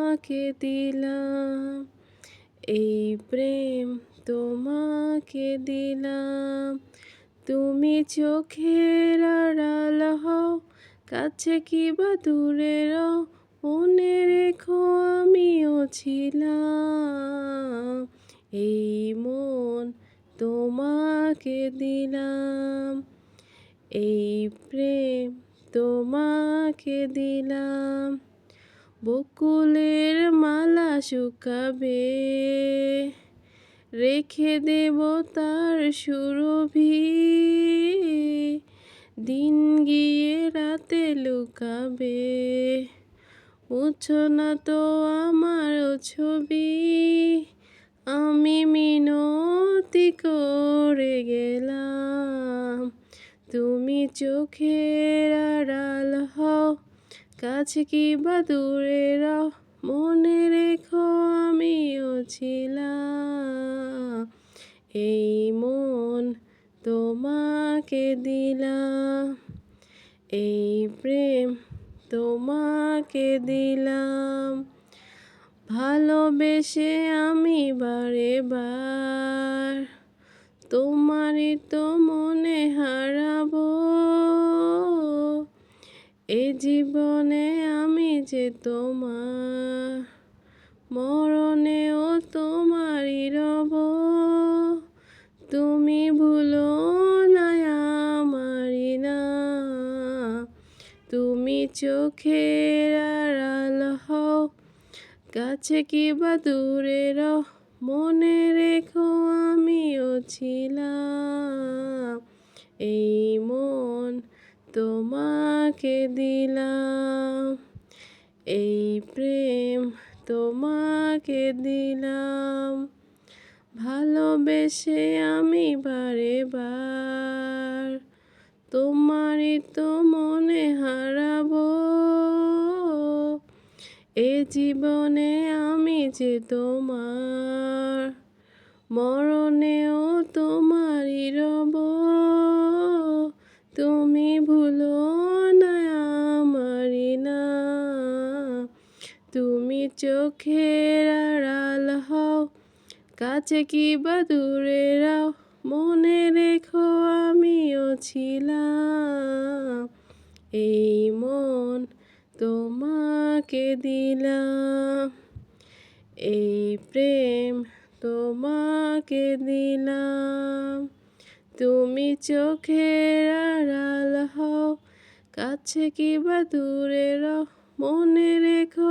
তোমাকে দিলাম, এই প্রেম তোমাকে দিলাম। তুমি চোখের আড়াল হও, কাছে কিবা দূরে রও, মনে রেখো আমিও ছিলাম। এই মন তোমাকে দিলাম, এই প্রেম তোমাকে দিলাম। বকুলের মালা শুকাবে, রেখে দেব তার সুরভি। দিন গিয়ে রাতে লুকাবে, মুছো না তো আমার ছবি। আমি মিনতি করে গেলাম, তুমি চোখের আড়াল হও, কাছে কিবা দূরে রও, মনে রেখো আমিও ছিলাম। এই মন তোমাকে দিলাম, এই প্রেম তোমাকে দিলাম। ভালোবেসে আমি বারে বার তোমারই তো মনে হারাবো। এ জীবনে আমি যে তোমার, মরণেও তোমারই রব। তুমি ভুলো না আমারি নাম, তুমি চোখের আড়াল হও, কাছে কিবা দূরে রও, মনে রেখো আমিও ছিলাম। এই মন তোমাকে দিলাম, এই প্রেম তোমাকে দিলাম। ভালোবেসে আমি বারে বার তোমারই তো মনে হারাবো। এ জীবনে আমি যে তোমার, মরণেও তোমারই রব। তুমি ভুলো না আমারি নাম, তুমি চোখের আড়াল হও, কাছে কিবা দূরে রও, মনে রেখো আমিও ছিলাম। এই মন তোমাকে দিলাম, এই প্রেম তোমাকে দিলাম। তুমি চোখের আড়াল হও, কাছে কিবা দূরে রও, মনে রেখো